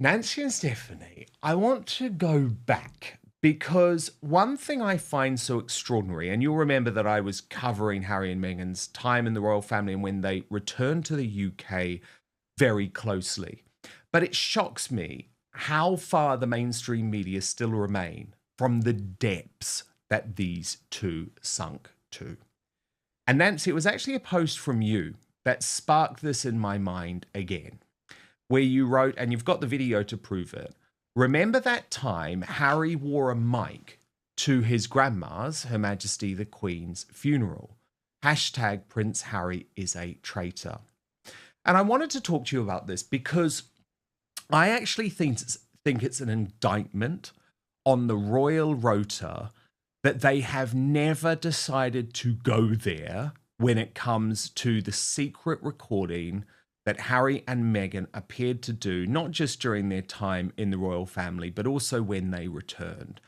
Nancy and Stephanie, I want to go back because one thing I find so extraordinary, and you'll remember that I was covering Harry and Meghan's time in the royal family and when they returned to the UK very closely. But it shocks me how far the mainstream media still remain from the depths that these two sunk to. And Nancy, it was actually a post from you that sparked this in my mind again, where you wrote, and you've got the video to prove it. Remember that time Harry wore a mic to his grandma's, Her Majesty the Queen's funeral. Hashtag Prince Harry is a traitor. And I wanted to talk to you about this because I actually think it's an indictment on the royal rota that they have never decided to go there when it comes to the secret recording that Harry and Meghan appeared to do, not just during their time in the royal family, but also when they returned.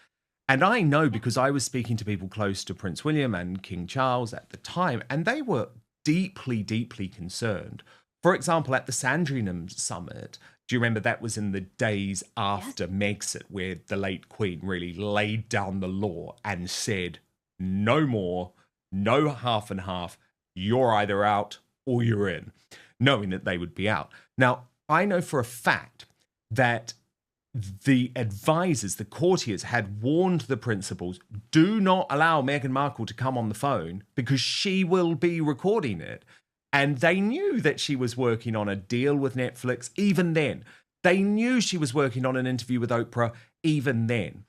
And I know because I was speaking to people close to Prince William and King Charles at the time, and they were deeply, deeply concerned. For example, at the Sandringham Summit, do you remember that was in the days after Megxit, where the late Queen really laid down the law and said, no more, no half and half, you're either out or you're in, knowing that they would be out. Now, I know for a fact that the advisors, the courtiers, had warned the principals, do not allow Meghan Markle to come on the phone because she will be recording it. And they knew that she was working on a deal with Netflix even then. They knew she was working on an interview with Oprah even then.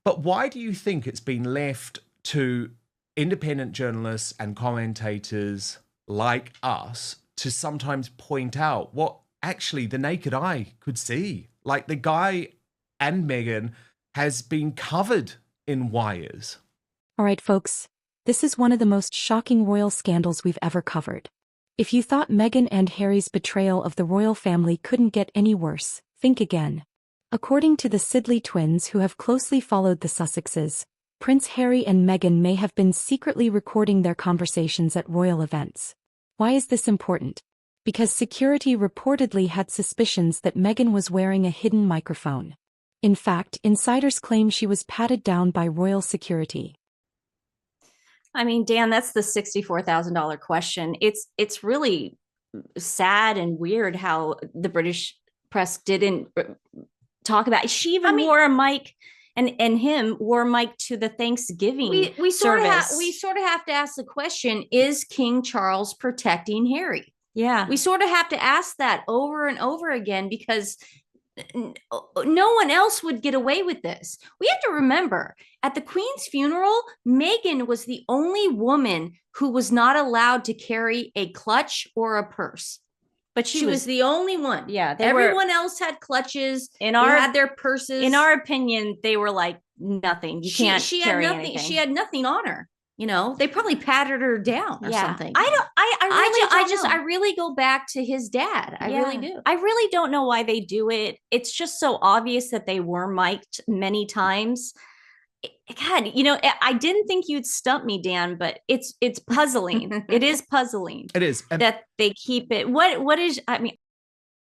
But why do you think it's been left to independent journalists and commentators like us to sometimes point out what actually the naked eye could see? Like the guy and Meghan has been covered in wires. All right, folks, this is one of the most shocking royal scandals we've ever covered. If you thought Meghan and Harry's betrayal of the royal family couldn't get any worse, think again. According to the Sidley twins who have closely followed the Sussexes, Prince Harry and Meghan may have been secretly recording their conversations at royal events. Why is this important? Because security reportedly had suspicions that Meghan was wearing a hidden microphone. In fact, insiders claim she was patted down by royal security. I mean, Dan, that's the $64,000 question. It's really sad and weird how the British press didn't talk about it. She even wore a mic, and him wore a mic to the Thanksgiving we sort service. of have to ask the question: is King Charles protecting Harry? Yeah, we sort of have to ask that over and over again because no one else would get away with this. We have to remember, at the Queen's funeral, Meghan was the only woman who was not allowed to carry a clutch or a purse. But she was the only one. Yeah, everyone else had clutches. They had their purses. In our opinion, they were like nothing. You can't carry anything. She had nothing on her. You know, they probably patted her down or something. I really go back to his dad. I really do. I really don't know why they do it. It's just so obvious that they were mic'd many times. God, you know, I didn't think you'd stump me, Dan, but it's puzzling. It is puzzling. It is. That they keep it. What is, I mean.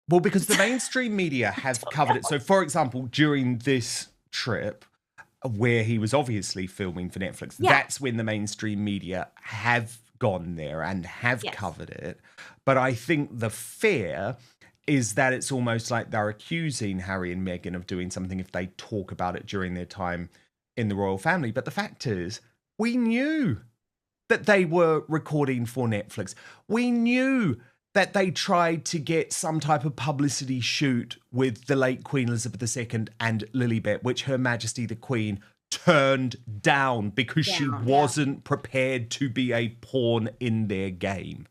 Well, because the mainstream media have covered it. So, for example, during this trip, where he was obviously filming for Netflix, that's when the mainstream media have gone there and have covered it. But I think the fear is that it's almost like they're accusing Harry and Meghan of doing something if they talk about it during their time in the royal family. But the fact is, we knew that they were recording for Netflix. We knew that they tried to get some type of publicity shoot with the late Queen Elizabeth II and Lilibet, which Her Majesty the Queen turned down because she wasn't prepared to be a pawn in their game.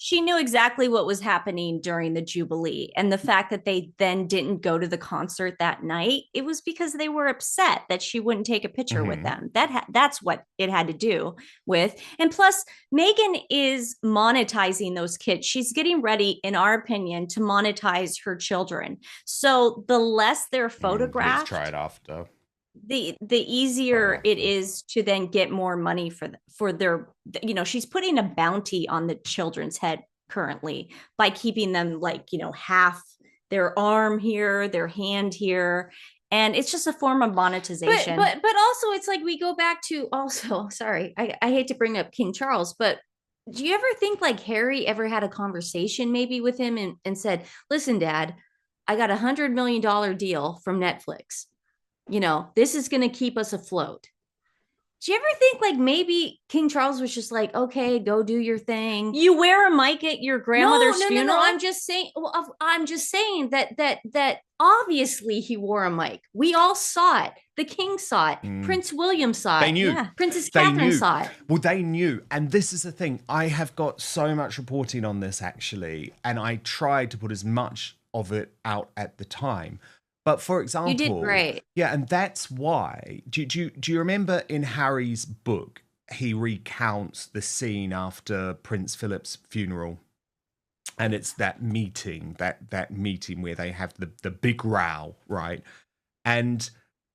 She knew exactly what was happening during the Jubilee, and the fact that they then didn't go to the concert that night, it was because they were upset that she wouldn't take a picture with them. That's what it had to do with. And plus, Meghan is monetizing those kids. She's getting ready, in our opinion, to monetize her children. So the less they're photographed, let's try it after. The easier it is to then get more money for their, you know, she's putting a bounty on the children's head currently by keeping them, like, you know, half their arm here, their hand here. And it's just a form of monetization. But also it's like we go back to also, sorry, I hate to bring up King Charles, but do you ever think like Harry ever had a conversation maybe with him and said, listen, Dad, I got $100 million deal from Netflix. You know, this is going to keep us afloat. Do you ever think like maybe King Charles was just like, okay, go do your thing? You wear a mic at your grandmother's funeral? No. I'm just saying. Well, I'm just saying that obviously he wore a mic. We all saw it. The king saw it. Prince William saw it. They knew. Yeah. Princess Catherine saw it. Well, they knew. And this is the thing. I have got so much reporting on this actually, and I tried to put as much of it out at the time. But for example, you did great. Yeah, and that's why. Do you remember in Harry's book, he recounts the scene after Prince Philip's funeral, and it's that meeting, that meeting where they have the big row, right? And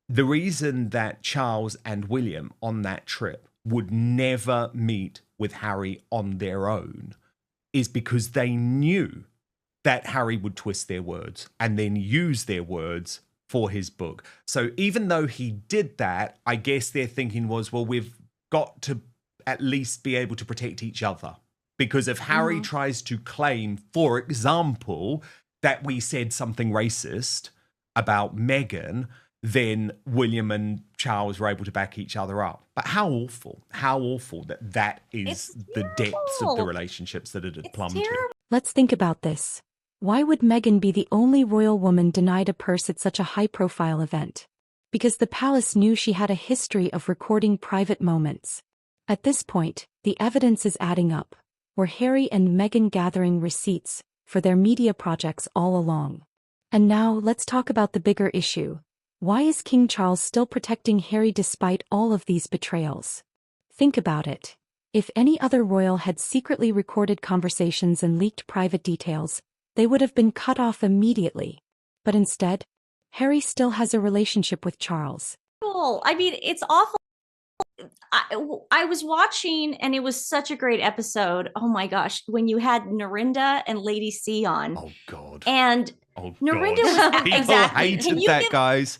the reason that Charles and William on that trip would never meet with Harry on their own is because they knew that Harry would twist their words and then use their words for his book. So even though he did that, I guess their thinking was, well, we've got to at least be able to protect each other. Because if Harry tries to claim, for example, that we said something racist about Meghan, then William and Charles were able to back each other up. But how awful that is the depths of the relationships that it had plummeted. Let's think about this. Why would Meghan be the only royal woman denied a purse at such a high-profile event? Because the palace knew she had a history of recording private moments. At this point, the evidence is adding up. Were Harry and Meghan gathering receipts for their media projects all along? And now let's talk about the bigger issue. Why is King Charles still protecting Harry despite all of these betrayals? Think about it. If any other royal had secretly recorded conversations and leaked private details, they would have been cut off immediately. But instead, Harry still has a relationship with Charles. I mean, it's awful. I was watching, and it was such a great episode. Oh my gosh, when you had Narinda and Lady C on. Oh God. And Narinda was People exactly. hated that, guys.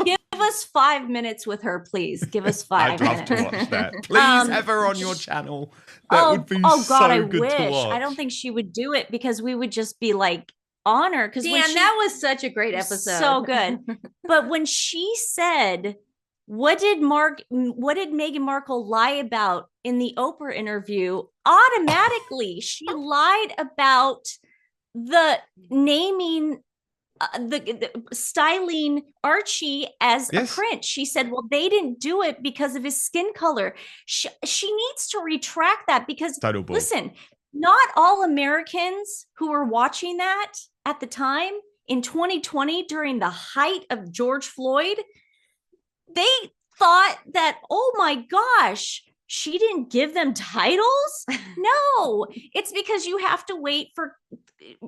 Give us 5 minutes with her, please. Give us 5 minutes. I'd love to watch that. Please have her on your channel. That would be God, so I good wish. to watch. I don't think she would do it because we would just be like on her. Dan, that was such a great episode. So good. But when she said, what did Meghan Markle lie about in the Oprah interview? Automatically, she lied about the naming, the styling Archie as a prince. She said, well, they didn't do it because of his skin color. She needs to retract that because, listen, not all Americans who were watching that at the time in 2020 during the height of George Floyd, they thought that, oh my gosh, she didn't give them titles? No, it's because you have to wait for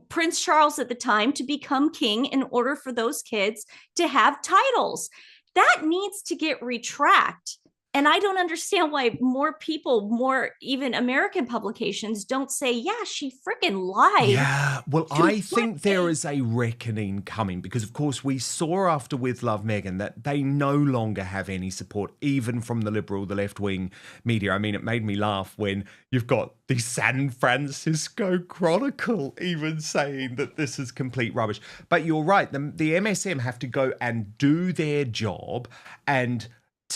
Prince Charles at the time to become king in order for those kids to have titles. That needs to get retract. And I don't understand why more even American publications don't say, yeah, she freaking lied. Yeah, well, I think there is a reckoning coming because, of course, we saw after With Love Meghan that they no longer have any support, even from the left-wing media. I mean, it made me laugh when you've got the San Francisco Chronicle even saying that this is complete rubbish. But you're right, the MSM have to go and do their job and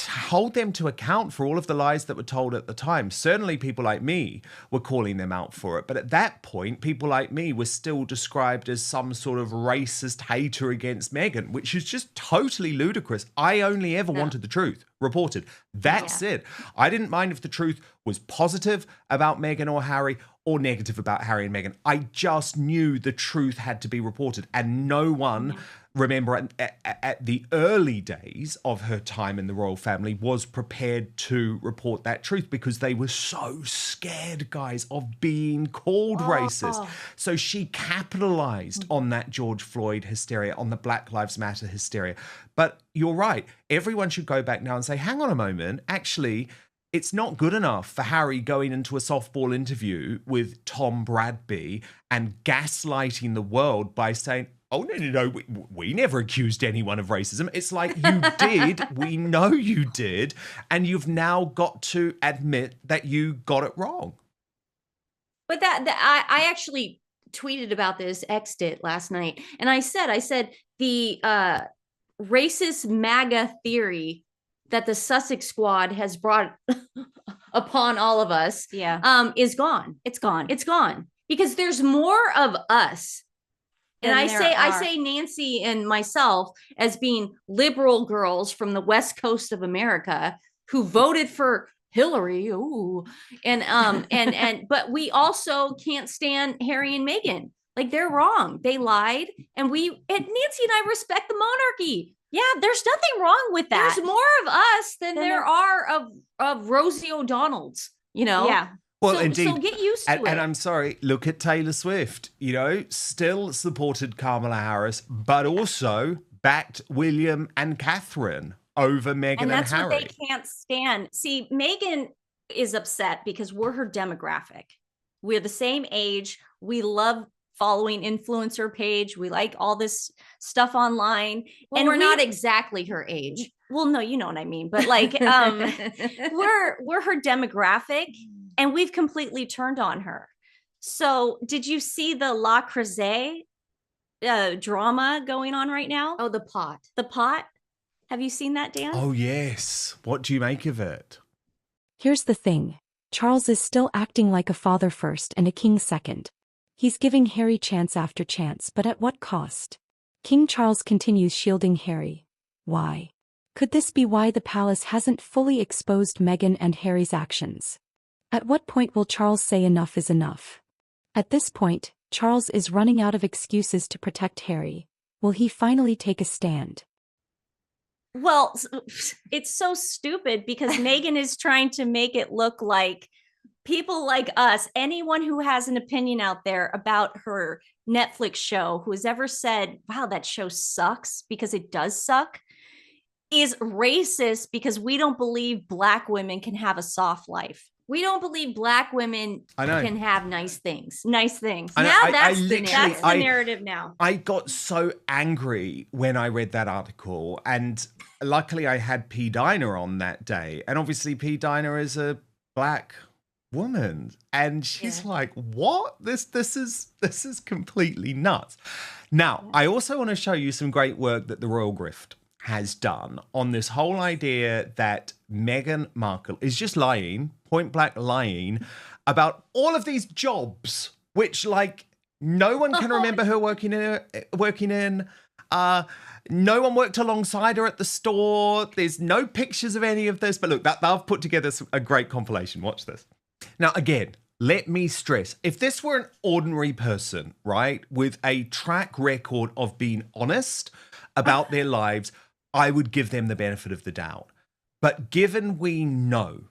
hold them to account for all of the lies that were told at the time. Certainly people like me were calling them out for it. But at that point, people like me were still described as some sort of racist hater against Meghan, which is just totally ludicrous. I only ever wanted the truth reported. That's it. I didn't mind if the truth was positive about Meghan or Harry or negative about Harry and Meghan. I just knew the truth had to be reported. And no one... remember, at the early days of her time in the royal family was prepared to report that truth because they were so scared, guys, of being called racist. So she capitalized on that George Floyd hysteria, on the Black Lives Matter hysteria. But you're right. Everyone should go back now and say, hang on a moment. Actually, it's not good enough for Harry going into a softball interview with Tom Bradby and gaslighting the world by saying, oh, no, we never accused anyone of racism. It's like, you did. We know you did. And you've now got to admit that you got it wrong. But I actually tweeted about this, X'd it last night. And I said the racist MAGA theory that the Sussex squad has brought upon all of us is gone. It's gone. It's gone. Because there's more of us. And I say Nancy and myself as being liberal girls from the West Coast of America who voted for Hillary. Ooh. And but we also can't stand Harry and Meghan. Like, they're wrong. They lied. And Nancy and I respect the monarchy. Yeah, there's nothing wrong with that. There's more of us than there are of Rosie O'Donnells, you know? Yeah. Well, indeed. So get used to it. And I'm sorry, look at Taylor Swift, you know, still supported Kamala Harris, but also backed William and Catherine over Meghan and Harry. And that's what they can't stand. See, Meghan is upset because we're her demographic. We're the same age. We love following influencer page. We like all this stuff online. Well, and we're not exactly her age. Well, no, you know what I mean. But like, we're her demographic, and we've completely turned on her. So did you see the La Creuset drama going on right now? Oh, the pot. The pot. Have you seen that, Dan? Oh, yes. What do you make of it? Here's the thing. Charles is still acting like a father first and a king second. He's giving Harry chance after chance, but at what cost? King Charles continues shielding Harry. Why? Could this be why the palace hasn't fully exposed Meghan and Harry's actions? At what point will Charles say enough is enough? At this point, Charles is running out of excuses to protect Harry. Will he finally take a stand? Well, it's so stupid because Meghan is trying to make it look like people like us, anyone who has an opinion out there about her Netflix show, who has ever said, wow, that show sucks, because it does suck, is racist because we don't believe Black women can have a soft life. We don't believe Black women can have nice things. Nice things. Now that's the narrative now. I got so angry when I read that article, and luckily I had P. Diner on that day. And obviously P. Diner is a Black woman, and she's like, what? This is completely nuts. Now, I also want to show you some great work that the Royal Grift has done on this whole idea that Meghan Markle is just lying, point blank lying, about all of these jobs, which, like, no one can remember her working in. No one worked alongside her at the store. There's no pictures of any of this. But look, I've put together a great compilation. Watch this. Now, again, let me stress, if this were an ordinary person, right, with a track record of being honest about their lives, I would give them the benefit of the doubt. But given we know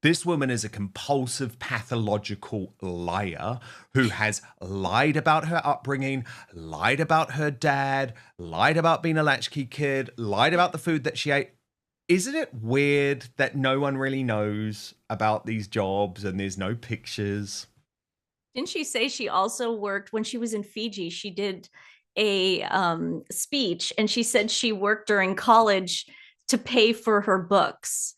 this woman is a compulsive, pathological liar who has lied about her upbringing, lied about her dad, lied about being a latchkey kid, lied about the food that she ate, isn't it weird that no one really knows about these jobs and there's no pictures? Didn't she say she also worked when she was in Fiji? She did a speech, and she said she worked during college to pay for her books.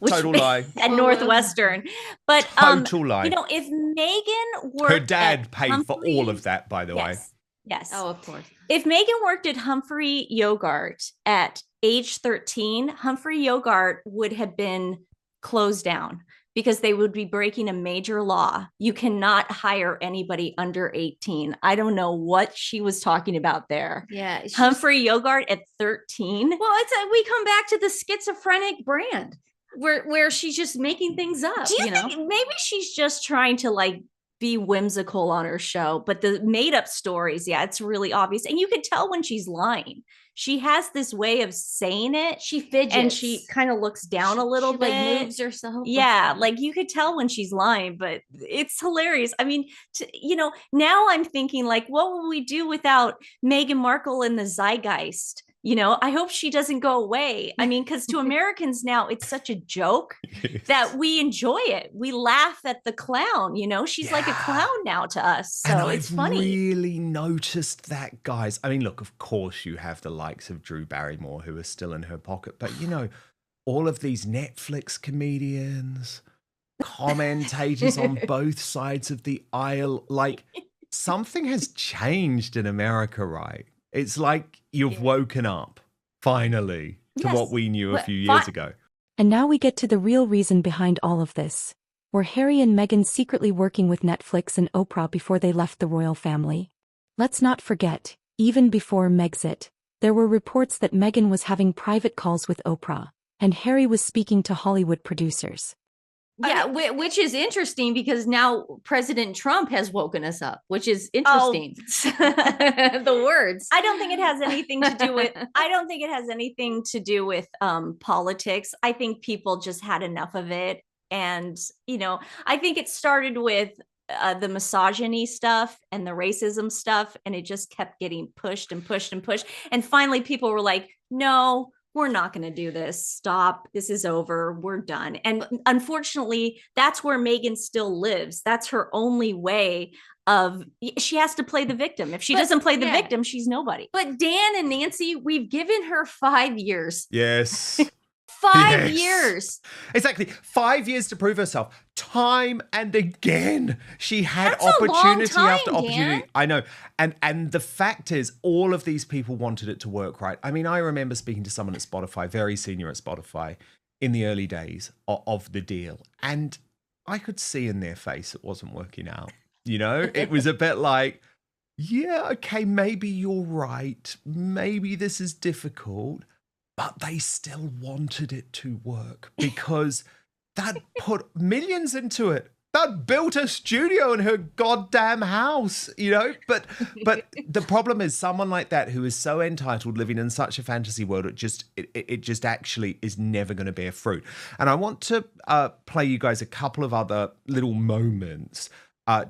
Total lie. At Northwestern. But total lie. You know, if Meghan worked, her dad paid for all of that, by the way. Yes. Oh, of course. If Meghan worked at Humphrey Yogurt at age 13, Humphrey Yogurt would have been closed down because they would be breaking a major law. You cannot hire anybody under 18. I don't know what she was talking about there. Yeah. Humphrey Yogurt at 13. Well, we come back to the schizophrenic brand where she's just making things up. Do you think maybe she's just trying to like be whimsical on her show, but the made up stories, it's really obvious. And you can tell when she's lying. She has this way of saying it. She fidgets. And she kind of looks down a little bit. Like moves herself. Yeah, like you could tell when she's lying, but it's hilarious. I mean, now I'm thinking like, what will we do without Meghan Markle in the zeitgeist? You know, I hope she doesn't go away. I mean, because to Americans now, it's such a joke that we enjoy it. We laugh at the clown, you know, she's like a clown now to us. So and it's I've funny. really noticed that, guys. I mean, look, of course you have the likes of Drew Barrymore who are still in her pocket, but you know, all of these Netflix comedians, commentators on both sides of the aisle, like something has changed in America, right? It's like you've woken up, finally, to what we knew a few years ago. And now we get to the real reason behind all of this. Were Harry and Meghan secretly working with Netflix and Oprah before they left the royal family? Let's not forget, even before Megxit, there were reports that Meghan was having private calls with Oprah, and Harry was speaking to Hollywood producers. Yeah, which is interesting because now President Trump has woken us up, which is interesting. The words. I don't think it has anything to do with politics. I think people just had enough of it. And, you know, I think it started with the misogyny stuff and the racism stuff, and it just kept getting pushed and pushed and pushed. And finally people were like, no, we're not going to do this. Stop. This is over. We're done. And unfortunately, that's where Meghan still lives. That's her only way of, she has to play the victim. If she doesn't play the victim, she's nobody. But Dan and Nancy, we've given her 5 years. Yes. 5 years. Exactly. 5 years to prove herself. Time and again. She had That's opportunity a long time, after opportunity. Dan. I know. And the fact is, all of these people wanted it to work, right? I mean, I remember speaking to someone at Spotify, very senior at Spotify, in the early days of the deal. And I could see in their face it wasn't working out. You know, it was a bit like, yeah, okay, maybe you're right. Maybe this is difficult. But they still wanted it to work because that put millions into it. That built a studio in her goddamn house, you know? But the problem is someone like that who is so entitled, living in such a fantasy world, it just actually is never going to bear fruit. And I want to play you guys a couple of other little moments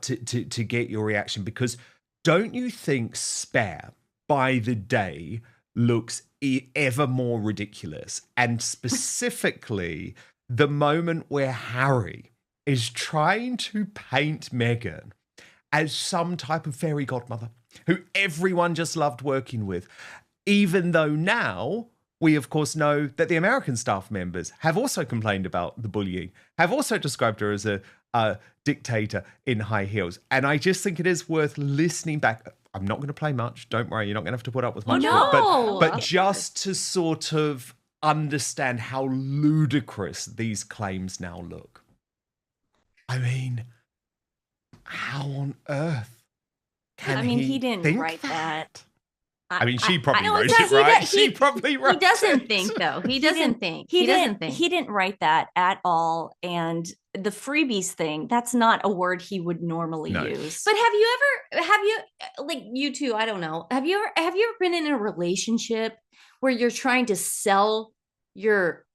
to get your reaction, because don't you think Spare by the Day looks ever more ridiculous? And specifically the moment where Harry is trying to paint Meghan as some type of fairy godmother who everyone just loved working with, even though now we of course know that the American staff members have also complained about the bullying, have also described her as a dictator in high heels. And I just think it is worth listening back. I'm not going to play much. Don't worry. You're not going to have to put up with much. But just to sort of understand how ludicrous these claims now look. I mean, how on earth can he didn't think write that. I mean, she probably wrote exactly. it, right? She probably wrote it. He doesn't think, though. He doesn't think. He didn't write that at all. And the freebies thing, that's not a word he would normally use. But have you like, you two, I don't know. Have you ever been in a relationship where you're trying to sell your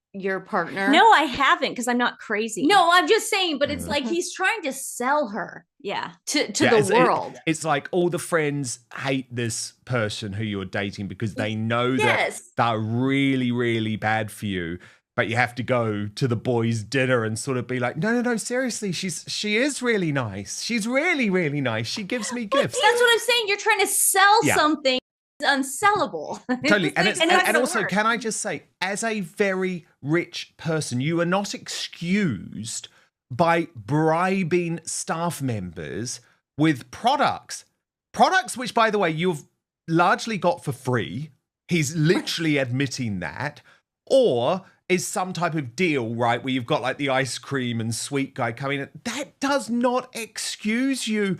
partner? No, I haven't, because I'm not crazy. No, I'm just saying, but it's like he's trying to sell her. Yeah. To the world. It's like all the friends hate this person who you're dating because they know that they're really, really bad for you. But you have to go to the boys' dinner and sort of be like, no, seriously, she is really nice. She's really, really nice. She gives me gifts. That's what I'm saying. You're trying to sell something unsellable. Totally. And also, can I just say, as a very rich person, you are not excused by bribing staff members with products which, by the way, you've largely got for free. He's literally admitting that. Or is some type of deal, right, where you've got like the ice cream and sweet guy coming in. That does not excuse you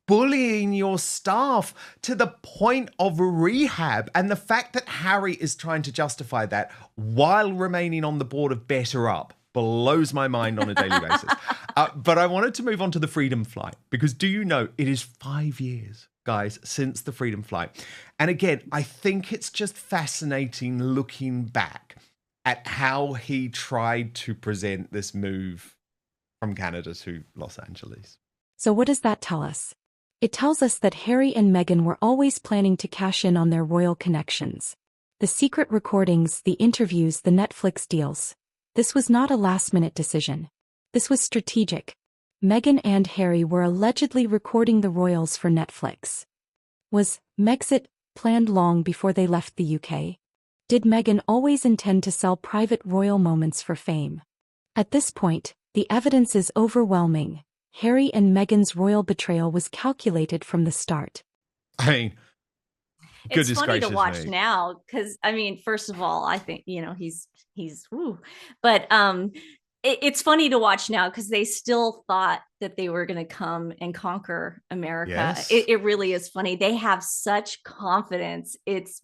bullying your staff to the point of rehab. And the fact that Harry is trying to justify that while remaining on the board of Better Up blows my mind on a daily basis. But I wanted to move on to the Freedom Flight, because do you know it is 5 years, guys, since the Freedom Flight. And again, I think it's just fascinating looking back at how he tried to present this move from Canada to Los Angeles. So what does that tell us? It tells us that Harry and Meghan were always planning to cash in on their royal connections. The secret recordings, the interviews, the Netflix deals. This was not a last-minute decision. This was strategic. Meghan and Harry were allegedly recording the royals for Netflix. Was Megxit planned long before they left the UK? Did Meghan always intend to sell private royal moments for fame? At this point, the evidence is overwhelming. Harry and Meghan's royal betrayal was calculated from the start. I mean, it's funny to watch now because, I mean, first of all, I think, he's woo. But it's funny to watch now because they still thought that they were going to come and conquer America. Yes. It really is funny. They have such confidence. It's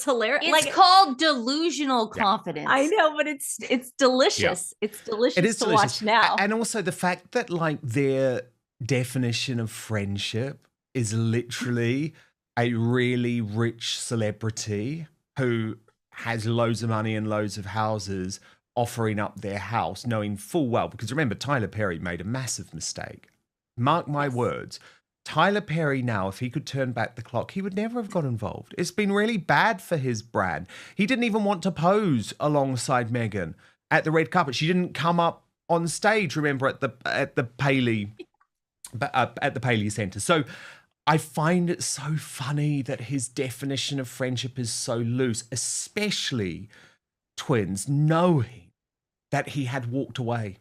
hilarious. It's called delusional confidence. I know, but it's delicious. Yeah. It's delicious to watch now. And also the fact that their definition of friendship is literally a really rich celebrity who has loads of money and loads of houses offering up their house, knowing full well, because remember, Tyler Perry made a massive mistake. Mark my words. Tyler Perry now, if he could turn back the clock, he would never have got involved. It's been really bad for his brand. He didn't even want to pose alongside Meghan at the red carpet. She didn't come up on stage, remember, at the Paley Centre. So I find it so funny that his definition of friendship is so loose, especially twins, knowing that he had walked away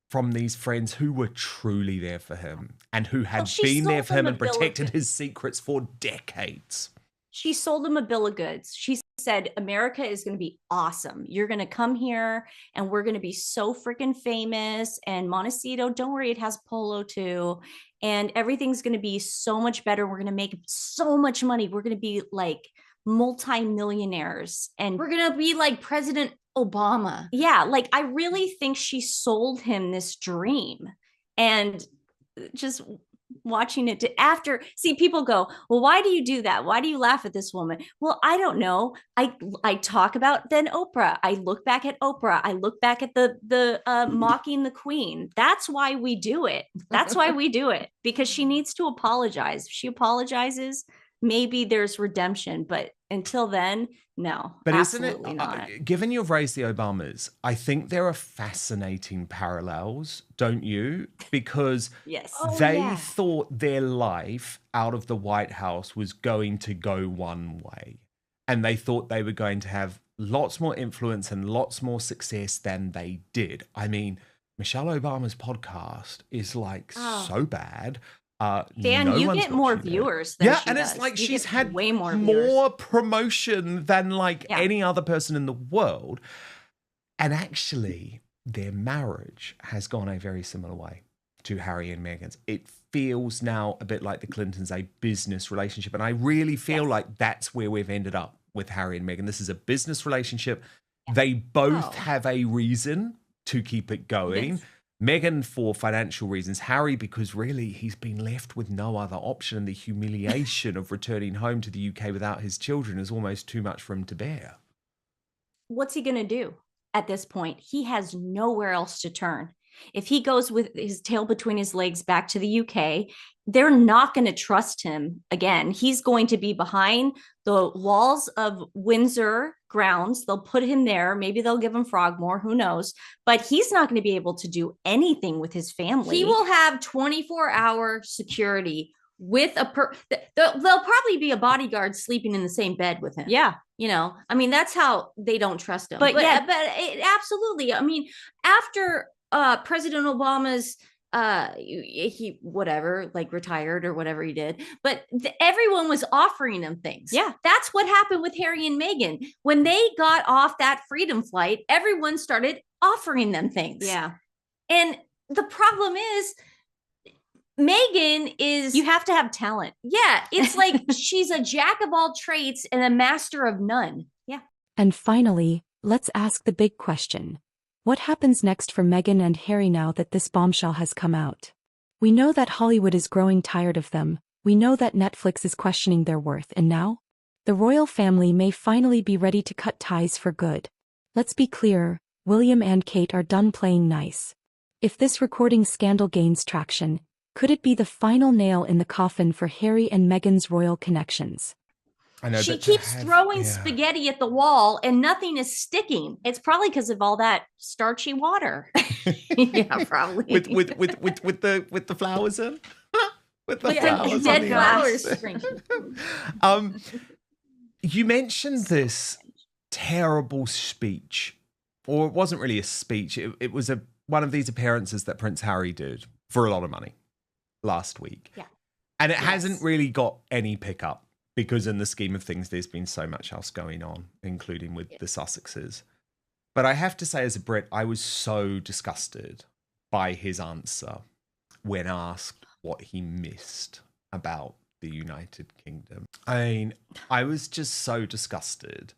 from these friends who were truly there for him and who had been there for him and protected his secrets for decades. She sold him a bill of goods. She said, America is going to be awesome. You're going to come here and we're going to be so freaking famous. And Montecito, don't worry, it has polo too. And everything's going to be so much better. We're going to make so much money. We're going to be like multi-millionaires. And we're going to be like President Obama. Yeah, like I really think she sold him this dream. And just watching it see people go, well, why do you do that? Why do you laugh at this woman? Well, I don't know. I talk about then Oprah. I look back at Oprah. I look back at the mocking the queen. That's why we do it. That's why we do it, because she needs to apologize. If she apologizes, maybe there's redemption, but until then, no. But isn't it, given you've raised the Obamas, I think there are fascinating parallels, don't you? Because yes. They thought their life out of the White House was going to go one way. And they thought they were going to have lots more influence and lots more success than they did. I mean, Michelle Obama's podcast is so bad. Dan, you get more viewers than she and does. It's like you she's had way more promotion than any other person in the world. And actually, their marriage has gone a very similar way to Harry and Meghan's. It feels now a bit like the Clintons, a business relationship. And I really feel like that's where we've ended up with Harry and Meghan. This is a business relationship. They both have a reason to keep it going. Yes. Meghan for financial reasons, Harry because really he's been left with no other option, and the humiliation of returning home to the UK without his children is almost too much for him to bear. What's he going to do at this point? He has nowhere else to turn. If he goes with his tail between his legs back to the UK, they're not going to trust him again. He's going to be behind the walls of Windsor grounds. They'll put him there. Maybe they'll give him Frogmore. Who knows? But he's not going to be able to do anything with his family. He will have 24-hour security with there'll probably be a bodyguard sleeping in the same bed with him. Yeah. I mean, that's how they don't trust him. But absolutely. I mean, after President Obama's he retired or whatever he did, but everyone was offering him things. Yeah, that's what happened with Harry and Meghan. When they got off that freedom flight, everyone started offering them things. Yeah, and the problem is Meghan is, you have to have talent. Yeah, it's like she's a jack of all trades and a master of none. Yeah. And finally, let's ask the big question. What happens next for Meghan and Harry now that this bombshell has come out? We know that Hollywood is growing tired of them. We know that Netflix is questioning their worth, and now? The royal family may finally be ready to cut ties for good. Let's be clear, William and Kate are done playing nice. If this recording scandal gains traction, could it be the final nail in the coffin for Harry and Meghan's royal connections? I know, She but to keeps have- throwing yeah. spaghetti at the wall and nothing is sticking. It's probably because of all that starchy water. Yeah, probably. with the flowers in. With the With flowers the on dead the flowers ice. sprinkled. You mentioned this terrible speech, or it wasn't really a speech. It was one of these appearances that Prince Harry did for a lot of money last week. Yeah. And it hasn't really got any pickup because in the scheme of things, there's been so much else going on, including with the Sussexes. But I have to say, as a Brit, I was so disgusted by his answer when asked what he missed about the United Kingdom. I mean, I was just so disgusted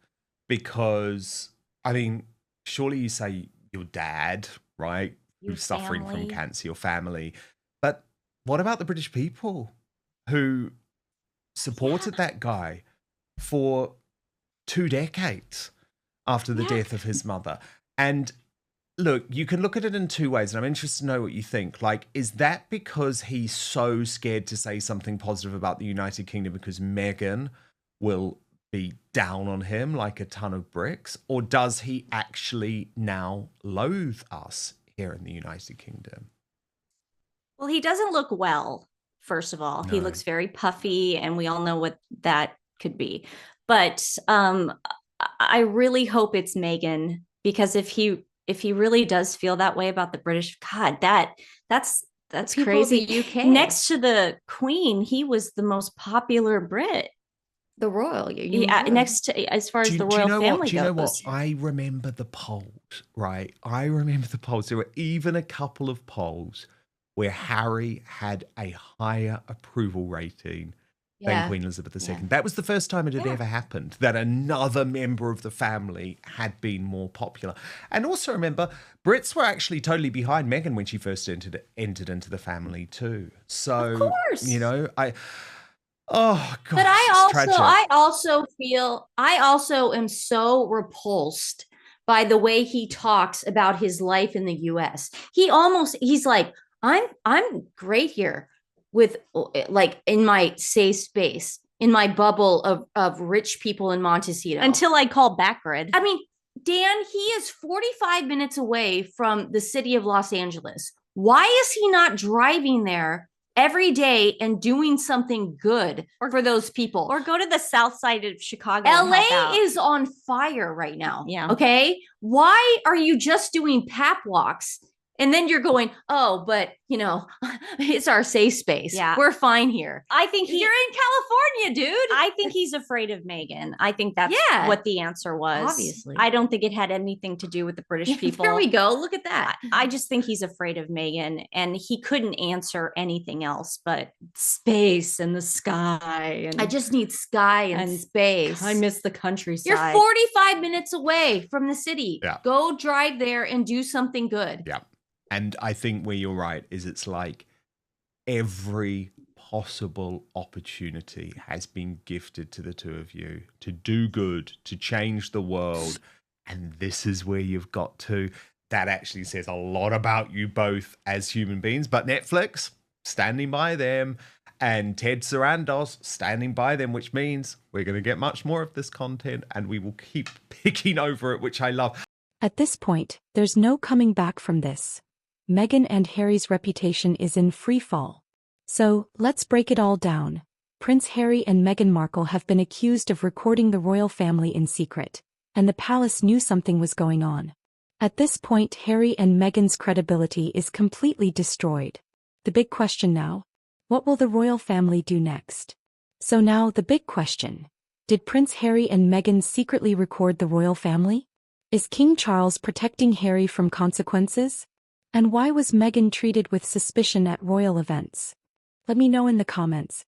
because, I mean, surely you say your dad, right? Your Who's suffering from family. cancer, your family. But what about the British people who supported that guy for 2 decades after the death of his mother? And look, you can look at it in two ways, and I'm interested to know what you think. Like, is that because he's so scared to say something positive about the United Kingdom because Meghan will be down on him like a ton of bricks? Or does he actually now loathe us here in the United Kingdom? Well, he doesn't look well, first of all. He No. looks very puffy, and we all know what that could be. But I really hope it's Meghan, because if he really does feel that way about the British, God, that's People crazy. in the UK. Next to the Queen, he was the most popular Brit. The royal. Yeah, next to, as far as the Do you royal know family what? Do you know what? goes. I remember the polls, right? I remember the polls. There were even a couple of polls where Harry had a higher approval rating than Queen Elizabeth II. Yeah. That was the first time it had Yeah. ever happened, that another member of the family had been more popular. And also remember, Brits were actually totally behind Meghan when she first entered into the family too. So, Of course. you know, oh gosh, But it's tragic. I also am so repulsed by the way he talks about his life in the US. He's like, I'm great here with, like, in my safe space, in my bubble of rich people in Montecito. Until I call Backgrid. I mean, Dan, he is 45 minutes away from the city of Los Angeles. Why is he not driving there every day and doing something good for those people? Or go to the south side of Chicago. and help LA out. is on fire right now. Yeah. Okay. Why are you just doing pap walks? And then you're going, oh, but you know, it's our safe space. Yeah. We're fine here. I think You're in California, dude. I think he's afraid of Meghan. I think that's Yeah. what the answer was. Obviously. I don't think it had anything to do with the British people. There we go. Look at that. I just think he's afraid of Meghan, and he couldn't answer anything else but space and the sky. And I just need sky and space. I miss the countryside. You're 45 minutes away from the city. Yeah. Go drive there and do something good. Yeah. And I think where you're right is it's like every possible opportunity has been gifted to the two of you to do good, to change the world. And this is where you've got to. That actually says a lot about you both as human beings. But Netflix, standing by them, and Ted Sarandos, standing by them, which means we're going to get much more of this content and we will keep picking over it, which I love. At this point, there's no coming back from this. Meghan and Harry's reputation is in free fall. So, let's break it all down. Prince Harry and Meghan Markle have been accused of recording the royal family in secret, and the palace knew something was going on. At this point, Harry and Meghan's credibility is completely destroyed. The big question now: what will the royal family do next? So now, the big question: did Prince Harry and Meghan secretly record the royal family? Is King Charles protecting Harry from consequences? And why was Meghan treated with suspicion at royal events? Let me know in the comments.